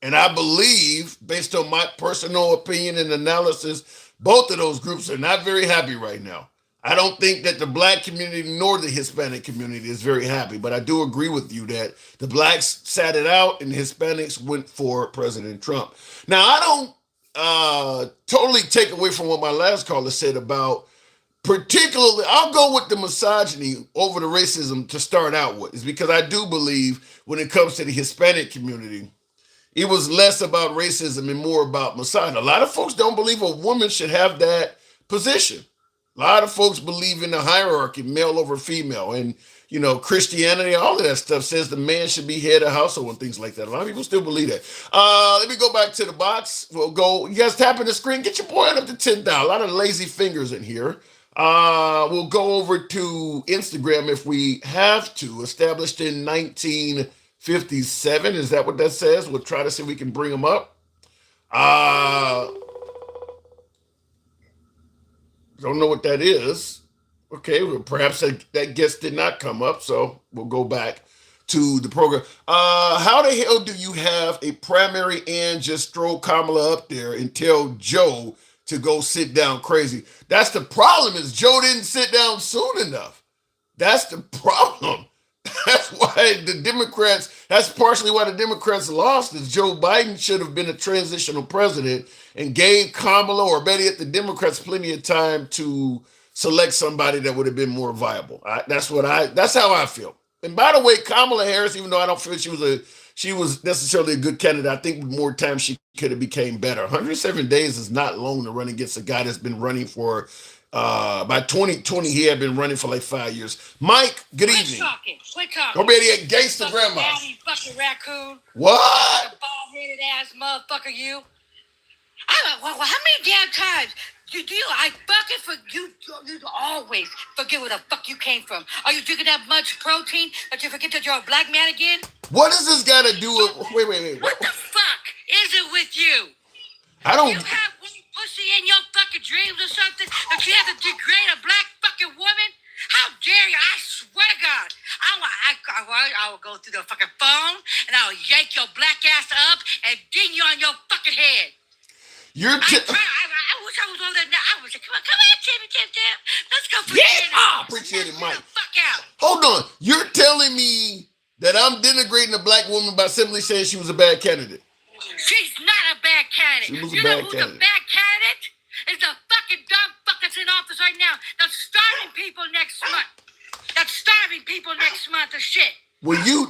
And I believe, based on my personal opinion and analysis, both of those groups are not very happy right now. I don't think that the black community nor the Hispanic community is very happy, but I do agree with you that the blacks sat it out and the Hispanics went for President Trump. Now, I don't totally take away from what my last caller said about, particularly, I'll go with the misogyny over the racism to start out with, is because I do believe when it comes to the Hispanic community, it was less about racism and more about misogyny. A lot of folks don't believe a woman should have that position. A lot of folks believe in the hierarchy, male over female, and Christianity, all of that stuff says the man should be head of household and things like that. A lot of people still believe that. Let me go back to the box. We'll go. You guys tapping the screen. Get your boy up to 10,000. A lot of lazy fingers in here. We'll go over to Instagram if we have to. Established in 1957. Is that what that says? We'll try to see if we can bring them up. Don't know what that is. Okay, well, perhaps that guest did not come up, so we'll go back to the program. How the hell do you have a primary and just throw Kamala up there and tell Joe to go sit down crazy? That's the problem, is Joe didn't sit down soon enough. That's the problem. That's partially why the Democrats lost, is Joe Biden should have been a transitional president and gave Kamala, or better yet, the Democrats plenty of time to select somebody that would have been more viable. That's how I feel. And by the way, Kamala Harris, even though I don't feel she was necessarily a good candidate, I think with more time she could have became better. 107 days is not long to run against a guy that's been running for by 2020, he had been running for like 5 years. Mike, good evening. Quit talking. Go ready at gangster grandma. Fucking raccoon. What? Bald-headed ass motherfucker, you. How many damn times I fucking for you always forget where the fuck you came from? Are you drinking that much protein that you forget that you're a black man again? What does this got to do with? Wait. What the fuck is it with you? I don't. You have pussy in your fucking dreams or something that you have to degrade a black fucking woman? How dare you? I swear to God, I will go through the fucking phone and I will yank your black ass up and ding you on your fucking head. I wish I was on that now. I was like, come on, Tim. Let's go for dinner. I appreciate it, Mike. Fuck out. Hold on. You're telling me that I'm denigrating a black woman by simply saying she was a bad candidate? She's not a bad candidate. She was you a bad know who's candidate. a bad candidate? Is the fucking dumb fuck that's in office right now. That's starving people next month. Of shit. When you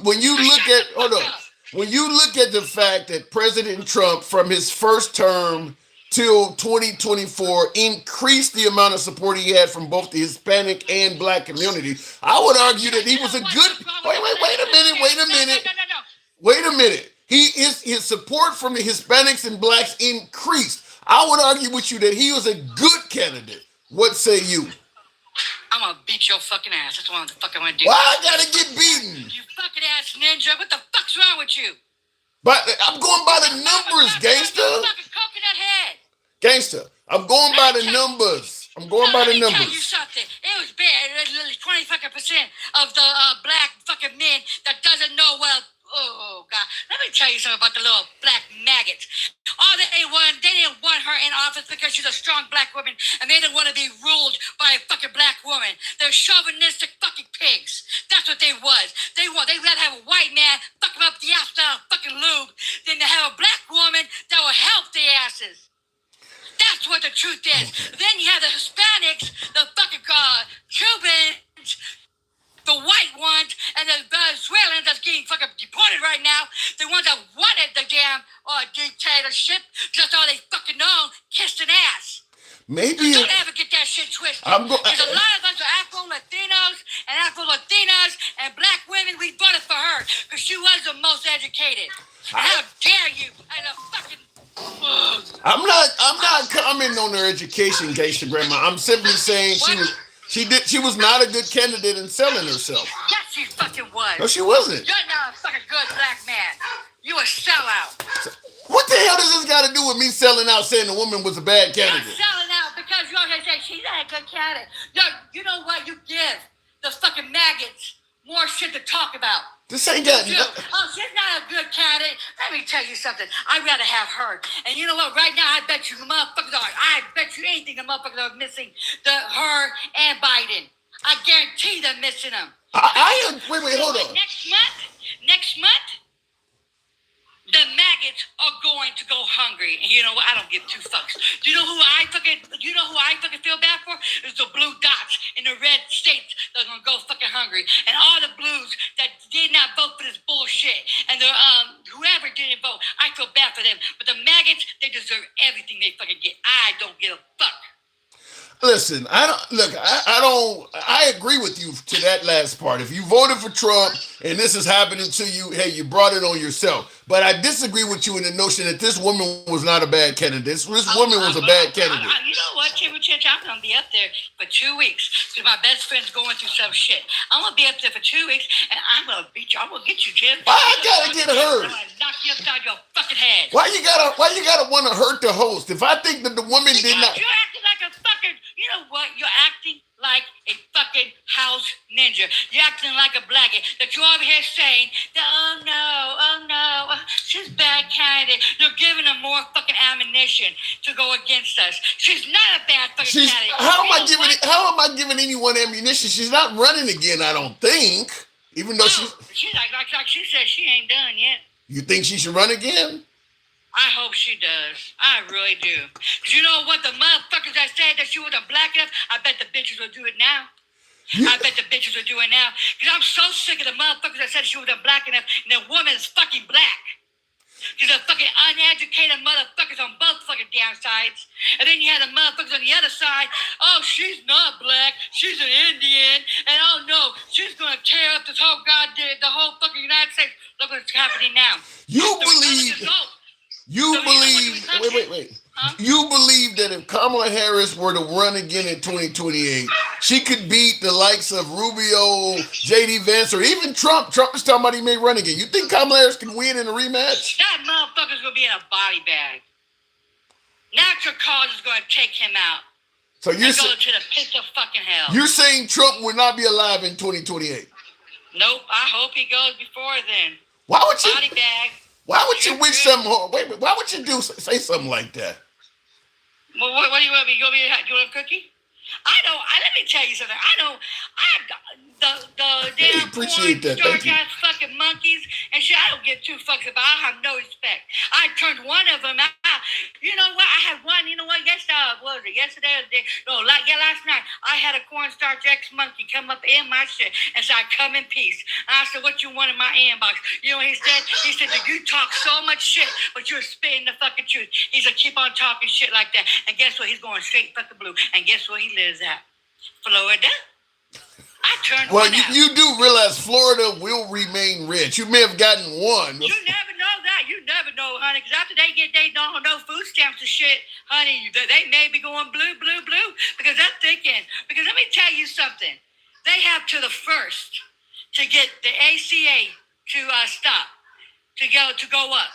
look at the fact that President Trump, from his first term till 2024, increased the amount of support he had from both the Hispanic and black community, I would argue that he was a good. Wait a minute. His support from the Hispanics and blacks increased. I would argue with you that he was a good candidate. What say you? I'm gonna beat your fucking ass. That's what I'm gonna do. Why I gotta get beaten? You fucking ass ninja. What the fuck's wrong with you? But I'm going by the numbers, gangster. Fucking coconut head. Gangster. I'm going by the numbers. I'm going by the Let me tell you numbers. something. It was bad. 20 fucking percent of the black fucking men that doesn't know well. Oh God. Let me tell you something about the little black maggots. All they didn't want her in office because she's a strong black woman, and they didn't want to be ruled by a fucking black woman. They're chauvinistic fucking pigs. That's what they was. They'd rather have a white man fuck them up the ass down fucking lube than to have a black woman that will help their asses. That's what the truth is. Then you have the Hispanics, the fucking Cubans, the white ones, and the Venezuelans that's getting fucking deported right now. The ones that wanted the damn dictatorship, just all they fucking know, kissed an ass. Maybe Don't ever get that shit twisted. I'm Because a lot of us are Afro-Latinos and Afro-Latinas and black women, we voted for her because she was the most educated. How dare you? And a fucking... I'm not commenting on her education, gangster grandma. I'm simply saying she was not a good candidate in selling herself. Yes, she fucking was. No, she wasn't. You're not a fucking good black man. You a sellout. What the hell does this got to do with me selling out, saying the woman was a bad You're candidate? selling out because you're gonna say she's not a good candidate. You know what? You give the fucking maggots more shit to talk about. This ain't got She's not a good candidate. Let me tell you something. I'd rather have her. And you know what? Right now, I bet you the motherfuckers are. I bet you anything the motherfuckers are missing her and Biden. I guarantee they're missing them. Wait, hold on. Next month, the maggots are going to go hungry. And you know what? I don't give two fucks. Do you know who I fucking feel bad for? It's the blue dots in the red states that are gonna go fucking hungry. And all the blues that did not vote for this bullshit. And the whoever didn't vote, I feel bad for them. But the maggots, they deserve everything they fucking get. I don't give a fuck. Listen, I agree with you to that last part. If you voted for Trump and this is happening to you, hey, you brought it on yourself. But I disagree with you in the notion that this woman was not a bad candidate. This woman was a bad candidate. You know what, Timmy Chich? I'm going to be up there for 2 weeks because my best friend's going through some shit. I'm going to be up there for 2 weeks and I'm going to beat you. I'm going to get you, Jim. Why I gotta get hurt? I'm going to knock you upside your fucking head. Why you gotta want to hurt the host? If I think that the woman did not... You're acting like a fucking... You know what? You're acting like a fucking house ninja. You're acting like a blackguard that you're over here saying that, oh no, she's bad candidate. You're giving her more fucking ammunition to go against us. She's not a bad fucking candidate. How am I giving anyone ammunition? She's not running again, I don't think. Even though she's like she said she ain't done yet. You think she should run again? I hope she does. I really do. Because you know what? The motherfuckers that said that she wasn't black enough, I bet the bitches will do it now. I bet the bitches will do it now. Because I'm so sick of the motherfuckers that said she wasn't black enough and the woman is fucking black. Because the fucking uneducated motherfuckers on both fucking damn sides. And then you have the motherfuckers on the other side. Oh, she's not black. She's an Indian. And oh no, she's going to tear up this whole the whole fucking United States. Look what's happening now. Wait. Huh? You believe that if Kamala Harris were to run again in 2028, she could beat the likes of Rubio, J.D. Vance, or even Trump? Trump is talking about he may run again. You think Kamala Harris can win in a rematch? That motherfucker's going to be in a body bag. Natural cause is going to take him out. So you're go to the pit of fucking hell. You're saying Trump will not be alive in 2028? Nope. I hope he goes before then. Why would you? Body bag. Why would you wish something? Wait. Why would you say something like that? Well, what do you want me? You want a cookie? Let me tell you something. The damn appreciate that. Dark ass fucking monkeys and shit. I don't give two fucks about. I have no respect. I turned one of them out. You know what? I had one. You know what? Yesterday or the day? No, last night. I had a cornstarch ex monkey come up in my shit and say, "I come in peace." And I said, "What you want in my inbox?" You know what he said? He said, "You talk so much shit, but you're spitting the fucking truth." He said, "Keep on talking shit like that." And guess what? He's going straight fucking blue. And guess where he lives at? Florida. I turned one out. You do realize Florida will remain rich. You may have gotten one. You never know that. not. You never know, honey, because after they get they don't no food stamps and shit, honey, they may be going blue, because they're thinking, because let me tell you something. They have to the first to get the ACA to stop, to go up.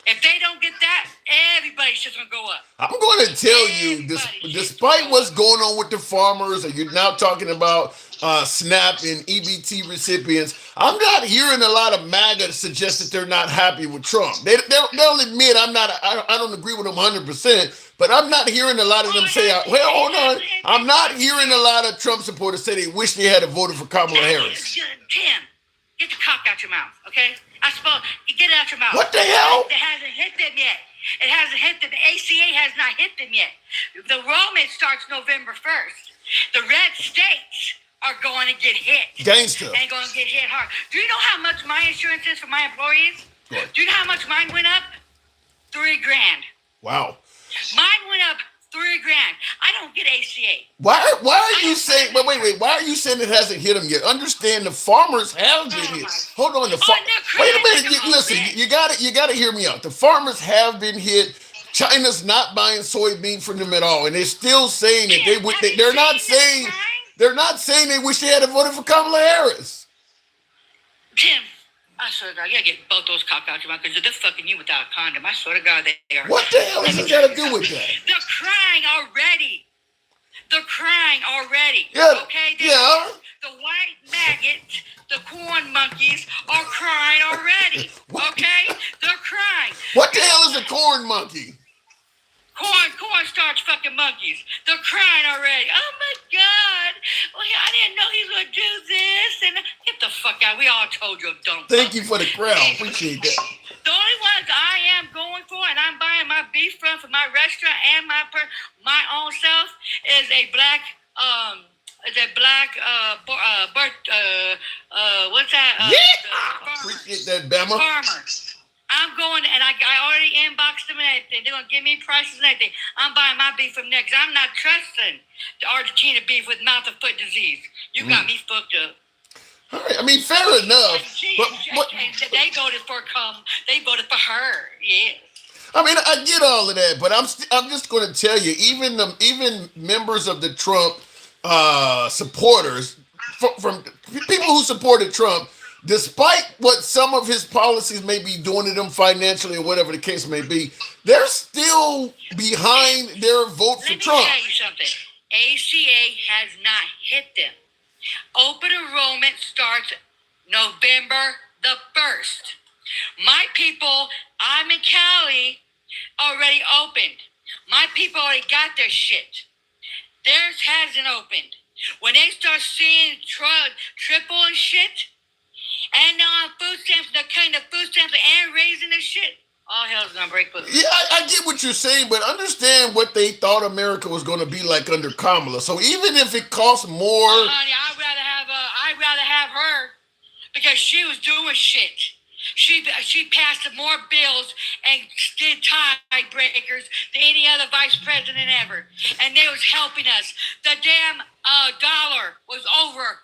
If they don't get that, everybody's just gonna go up. I'm going to tell you, despite what's going on with the farmers, and you're now talking about SNAP and EBT recipients, I'm not hearing a lot of MAGA suggest that they're not happy with Trump. They'll admit I don't agree with them 100%, but I'm not hearing a lot of them say, well, hold on, I'm not hearing a lot of Trump supporters say they wish they had voted for Kamala Harris. Tim, get the cock out your mouth, okay? I suppose you get it out your mouth. What the hell? It hasn't hit them yet. It hasn't hit them. The ACA has not hit them yet. The enrollment starts November 1st. The red states are going to get hit. Gangster. And going to get hit hard. Do you know how much my insurance is for my employees? What? Do you know how much mine went up? $3,000. Wow. Mine went up $3,000. I don't get ACA. Why are you saying? But wait. Why are you saying it hasn't hit them yet? Understand the farmers have been hit. Hold on, wait a minute. Listen, you got to hear me out. The farmers have been hit. China's not buying soybean from them at all, and they're still saying that they're not saying they wish they had voted for Kamala Harris. Tim, I swear to God, you gotta get both those cock out your mouth because they're fucking you without a condom. I swear to God, they are. What the hell has it got to do with that? They're crying already. Yeah. Okay? Yeah. The white maggots, the corn monkeys are crying already. Okay? They're crying. What the hell is a corn monkey? Cornstarch fucking monkeys. They're crying already. Oh my God. Well, I didn't know he was going to do this. And get the fuck out. We all told you don't. Thank you for the crowd. Appreciate that. The only ones I am going for, and I'm buying my beef from for my restaurant and my own self, is a black, what's that? Appreciate that, Bama. Farmer. I'm going, and I already inboxed them and everything. They're going to give me prices and everything. I'm buying my beef from there because I'm not trusting the Argentina beef with mouth and foot disease. You got me fucked up. All right. I mean, fair enough. But they voted for They voted for her. Yeah. I mean, I get all of that, but I'm just going to tell you, even members of the Trump supporters, from people who supported Trump, despite what some of his policies may be doing to them financially or whatever the case may be, they're still behind their vote for Trump. Let me tell you something. ACA has not hit them. Open enrollment starts November the 1st. My people, I'm in Cali, already opened. My people already got their shit. Theirs hasn't opened. When they start seeing triple and shit, and now on food stamps, they're cutting the food stamps and raising the shit, all hell's gonna break loose. Yeah, I get what you're saying, but understand what they thought America was going to be like under Kamala. So even if it costs more, honey, I'd rather have her because she was doing shit. She passed more bills and did tiebreakers than any other vice president ever, and they was helping us. The damn dollar was over.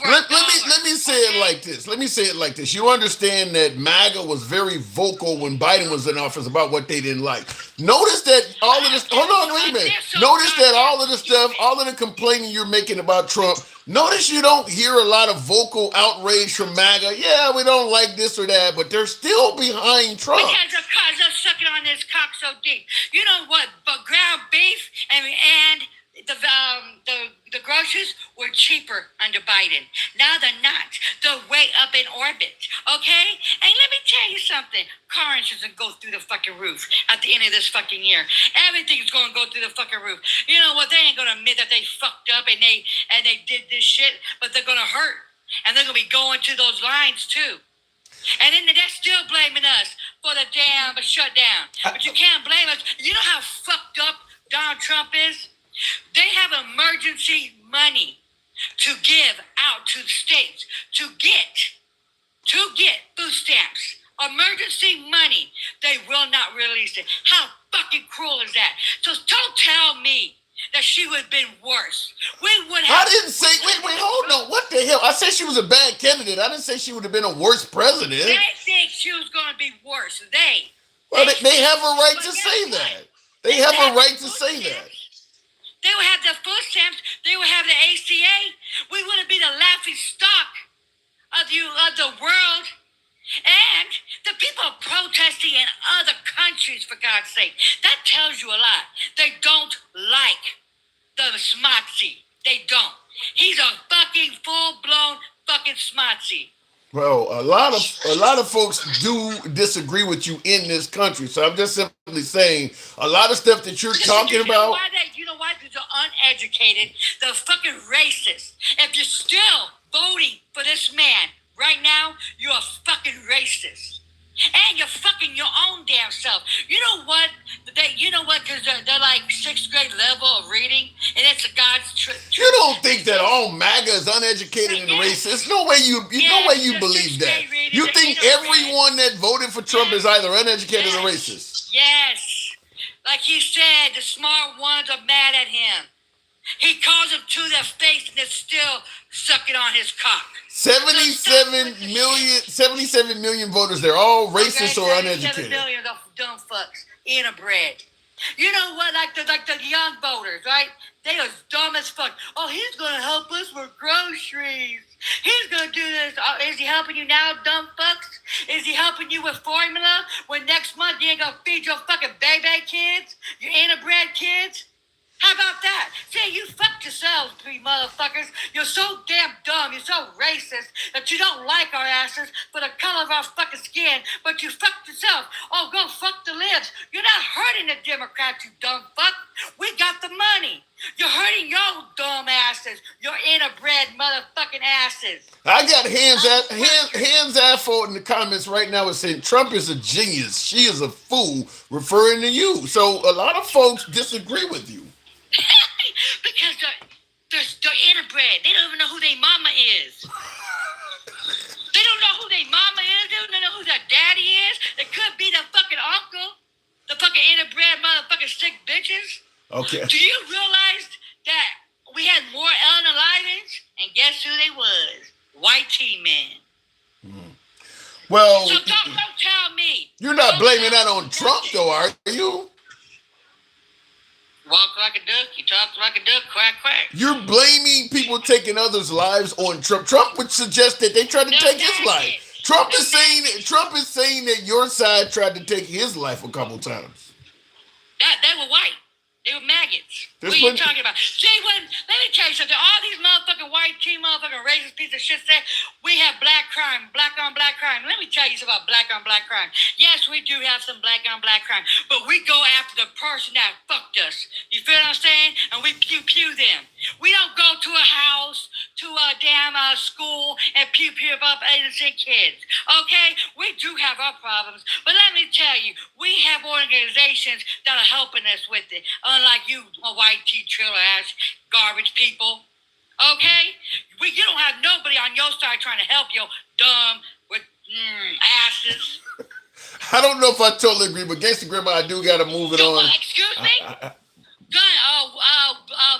Let me say it like this. Let me say it like this. You understand that MAGA was very vocal when Biden was in office about what they didn't like. Notice that all of this. Hold on, wait a minute. Notice that all of the stuff, all of the complaining you're making about Trump. Notice you don't hear a lot of vocal outrage from MAGA. Yeah, we don't like this or that, but they're still behind Trump. Because they're sucking on this cock so deep. You know what? But ground beef and the groceries were cheaper under Biden. Now they're not. They're way up in orbit. Okay? And let me tell you something. Car insurance will go through the fucking roof at the end of this fucking year. Everything's going to go through the fucking roof. You know what? They ain't going to admit that they fucked up and they did this shit, but they're going to hurt. And they're going to be going to those lines too. And then they're still blaming us for the damn shutdown. But you can't blame us. You know how fucked up Donald Trump is? They have emergency money to give out to the states to get food stamps. Emergency money. They will not release it. How fucking cruel is that? So don't tell me that she would have been worse. We would have. I didn't say. Wait. Hold on. What the hell? I said she was a bad candidate. I didn't say she would have been a worse president. They think she was going to be worse. Well, they have a right to say that. They have a right to say that. They would have the food stamps. They would have the ACA. We wouldn't be the laughing stock of the world. And the people protesting in other countries, for God's sake, that tells you a lot. They don't like the Smotsy. They don't. He's a fucking full-blown fucking Smotsy. Well, a lot of folks do disagree with you in this country. So I'm just simply saying a lot of stuff that you're talking about. You know why? Because they're uneducated. They're fucking racist. If you're still voting for this man right now, you're a fucking racist. And you're fucking your own damn self. You know what? Because they're like 6th grade level of reading, and it's a God's truth. You don't think that all MAGA is uneducated and racist? No way you believe that. You think everyone that voted for Trump is either uneducated or racist? Yes. Like he said, the smart ones are mad at him. He calls them to their face, and they're still sucking on his cock. 77 million voters. They're all racist or uneducated. 77 million of dumb fucks in a bread. You know what? Like the young voters, right? They are dumb as fuck. Oh, he's gonna help us with groceries. He's gonna do this. Is he helping you now, dumb fucks? Is he helping you with formula? When next month you ain't gonna feed your fucking baby kids, your interbred kids? How about that? Say you fucked yourselves, three motherfuckers. You're so damn dumb. You're so racist that you don't like our asses for the color of our fucking skin, but you fucked yourself. Oh, go fuck the libs. You're not hurting the Democrats, you dumb fuck. We got the money. You're hurting your dumb asses. Your interbred motherfucking asses. I got hands Afro in the comments right now is saying Trump is a genius. She is a fool, referring to you. So a lot of folks disagree with you. Because they're interbred. They don't even know who their mama is. They don't know who their mama is. They don't know who their daddy is. It could be the fucking uncle. The fucking interbred motherfucking sick bitches. Okay. Do you realize that we had more unalivings? And guess who they was? White T-men. Well, so don't tell me. You're not blaming that on Trump, though, are you? Walk like a duck, you talk like a duck, quack, quack. You're blaming people taking others' lives on Trump. Trump would suggest that they tried to take his life. Trump is saying that your side tried to take his life a couple times. They were white. They were maggots. What are you talking about? See, let me tell you something. All these motherfucking white tea motherfucking racist piece of shit say we have black crime, black on black crime. Let me tell you something about black on black crime. Yes, we do have some black on black crime, but we go after the person that fucked us. You feel what I'm saying? And we pew them. We don't go to a house, to a damn school, and pew up innocent kids. Okay? We do have our problems, but let me tell you, we have organizations that are helping us with it. Unlike you, white tea trailer ass garbage people. Okay? You don't have nobody on your side trying to help you, dumb with asses. I don't know if I totally agree, but Gangsta Grandma, I do got to move it on. Excuse me?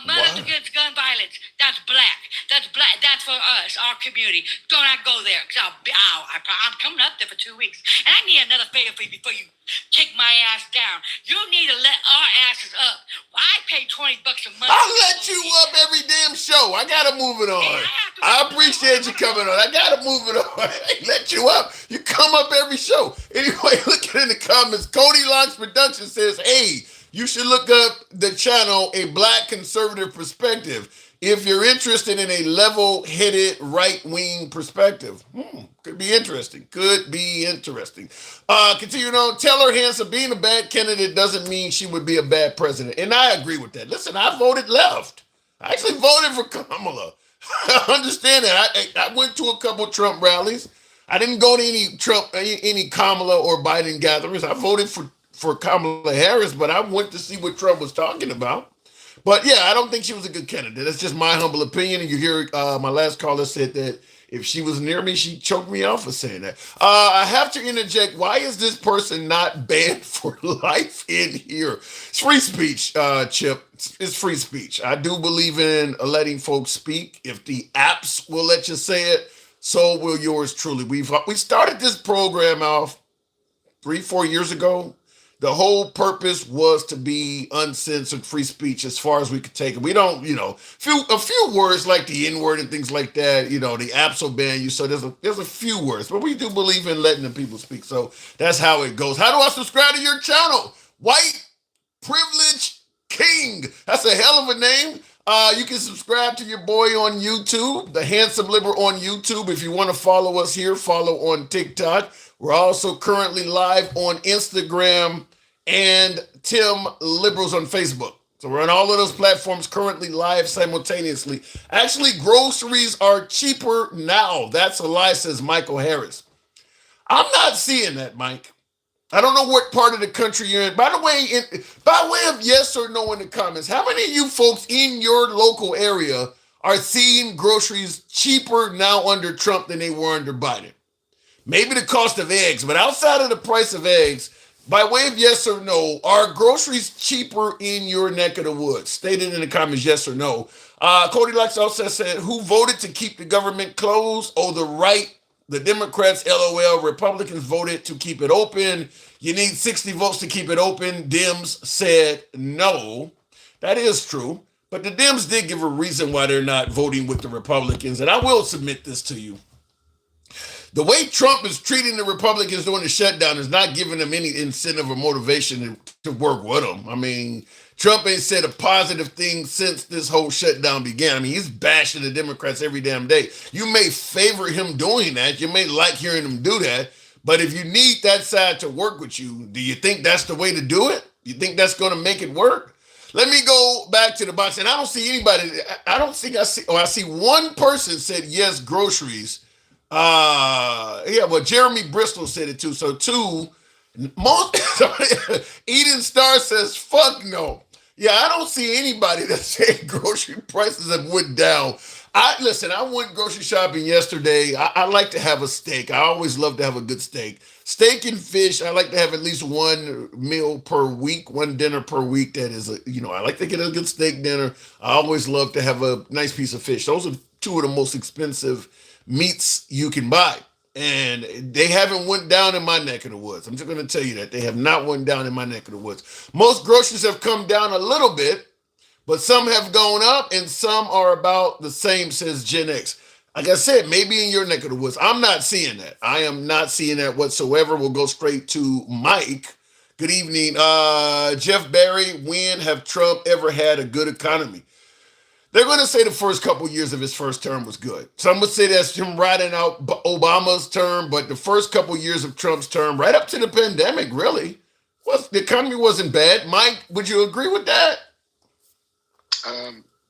Mothers Against Gun Violence. That's black. That's black. That's for us, our community. Don't I go there? Cause I'm coming up there for 2 weeks. And I need another favor for you before you kick my ass down. You need to let our asses up. I pay $20 a month. I'll let you up every damn show. I got to move it on. I appreciate you coming on. I got to move it on. I let you up. You come up every show. Anyway, looking in the comments, Cody Locks Production says, hey, you should look up the channel, A Black Conservative Perspective, if you're interested in a level-headed right-wing perspective. Could be interesting. Continuing on, Taylor Hanson, being a bad candidate doesn't mean she would be a bad president. And I agree with that. Listen, I voted left. I actually voted for Kamala. I understand that. I went to a couple Trump rallies. I didn't go to any Kamala or Biden gatherings. I voted for Kamala Harris, but I went to see what Trump was talking about. But yeah, I don't think she was a good candidate. That's just my humble opinion. And you hear my last caller said that if she was near me, she'd choke me off for saying that. I have to interject. Why is this person not banned for life in here? It's free speech, Chip. It's free speech. I do believe in letting folks speak. If the apps will let you say it, so will yours truly. We started this program off 3-4 years ago. The whole purpose was to be uncensored free speech as far as we could take it. We don't, a few words like the N-word and things like that, the apps will ban you. So there's a few words, but we do believe in letting the people speak. So that's how it goes. How do I subscribe to your channel? White Privilege King. That's a hell of a name. You can subscribe to your boy on YouTube, The Handsome Liberal on YouTube. If you want to follow us here, follow on TikTok. We're also currently live on Instagram and Tim Liberals on Facebook. So we're on all of those platforms currently live simultaneously. Actually, groceries are cheaper now. That's a lie, says Michael Harris. I'm not seeing that, Mike. I don't know what part of the country you're in. By the way, by way of yes or no in the comments, how many of you folks in your local area are seeing groceries cheaper now under Trump than they were under Biden? Maybe the cost of eggs, but outside of the price of eggs, by way of yes or no, are groceries cheaper in your neck of the woods? State it in the comments, yes or no. Cody Lux also said, who voted to keep the government closed? Oh, the right, the Democrats, LOL. Republicans voted to keep it open. You need 60 votes to keep it open. Dems said no. That is true. But the Dems did give a reason why they're not voting with the Republicans. And I will submit this to you. The way Trump is treating the Republicans during the shutdown is not giving them any incentive or motivation to work with them. I mean, Trump ain't said a positive thing since this whole shutdown began. I mean, he's bashing the Democrats every damn day. You may favor him doing that. You may like hearing him do that. But if you need that side to work with you, do you think that's the way to do it? You think that's going to make it work? Let me go back to the box. And I don't see anybody. I see one person said yes, groceries. Well, Jeremy Bristol said it too. So Eden Star says, fuck no. Yeah, I don't see anybody that said grocery prices have went down. I went grocery shopping yesterday. I like to have a steak. I always love to have a good steak. Steak and fish, I like to have at least one meal per week, one dinner per week. That is, I like to get a good steak dinner. I always love to have a nice piece of fish. Those are two of the most expensive meats you can buy. And they haven't went down in my neck of the woods. I'm just going to tell you that. They have not went down in my neck of the woods. Most groceries have come down a little bit, but some have gone up and some are about the same, says Gen X. Like I said, maybe in your neck of the woods. I'm not seeing that. I am not seeing that whatsoever. We'll go straight to Mike. Good evening. Jeff Barry, when have Trump ever had a good economy? They're going to say the first couple years of his first term was good. Some would say that's him riding out Obama's term, but the first couple years of Trump's term, right up to the pandemic, really, the economy wasn't bad. Mike, would you agree with that?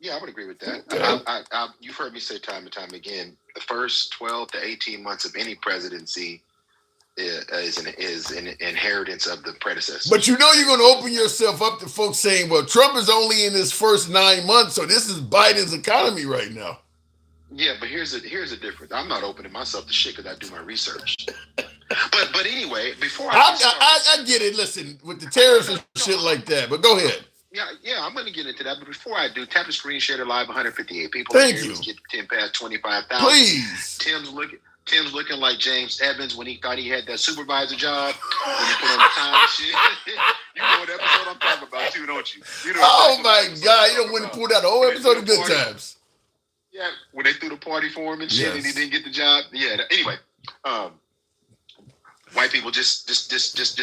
Yeah, I would agree with that. Okay. You've heard me say time and time again, the first 12 to 18 months of any presidency is an inheritance of the predecessor. But you're going to open yourself up to folks saying, well, Trump is only in his first 9 months, so this is Biden's economy right now. Yeah, but here's the difference. I'm not opening myself to shit because I do my research. but anyway, before I get it. Listen, with the tariffs and shit like that, but go ahead. Yeah, I'm going to get into that. But before I do, tap the screen, share the live, 158 people. Thank you. Let's get 10 past 25,000. Please. Tim's looking like James Evans when he thought he had that supervisor job when he put on the time and shit. You know what episode I'm talking about too, don't you? Oh my God! You know when he pulled out the whole episode of Good Times. Yeah, when they threw the party for him and shit, and he didn't get the job. Yeah. Anyway, white people just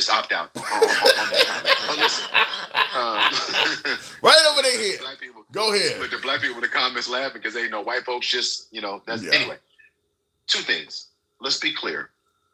opt out. Oh, listen. Right over their head. Black people, go ahead. But the black people in the comments laughing because they know white folks just Anyway. Two things. Let's be clear.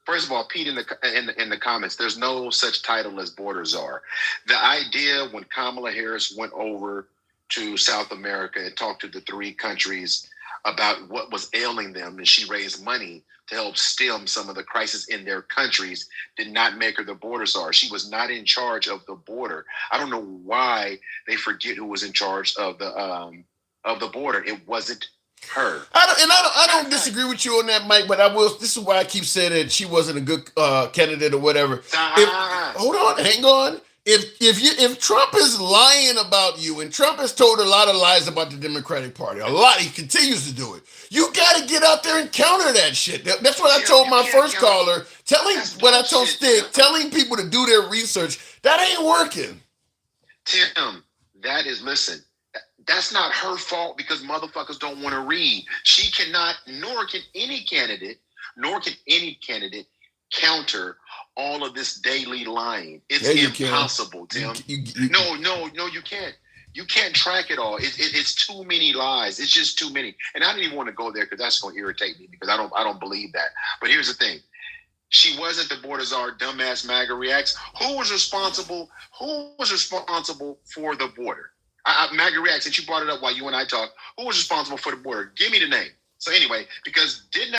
First of all, Pete, in the comments, there's no such title as border czar. The idea when Kamala Harris went over to South America and talked to the three countries about what was ailing them, and she raised money to help stem some of the crisis in their countries, did not make her the border czar. She was not in charge of the border. I don't know why they forget who was in charge of the border. It wasn't her. I don't disagree with you on that, Mike. But I will. This is why I keep saying that she wasn't a good candidate or whatever. Hold on, hang on. If Trump is lying about you, and Trump has told a lot of lies about the Democratic Party, a lot, he continues to do it. You got to get out there and counter that shit. That's what I told my first caller. I told Stig, telling people to do their research. That ain't working. Tim, listen. That's not her fault because motherfuckers don't want to read. She cannot, nor can any candidate counter all of this daily lying. It's impossible, Tim. No, you can't. You can't track it all. It's too many lies. It's just too many. And I didn't even want to go there because that's going to irritate me because I don't believe that. But here's the thing. She wasn't the border czar, dumbass MAGA reacts. Who was responsible for the border? MAGA reacts, since you brought it up while you and I talked, who was responsible for the border? Give me the name. So anyway, because didn't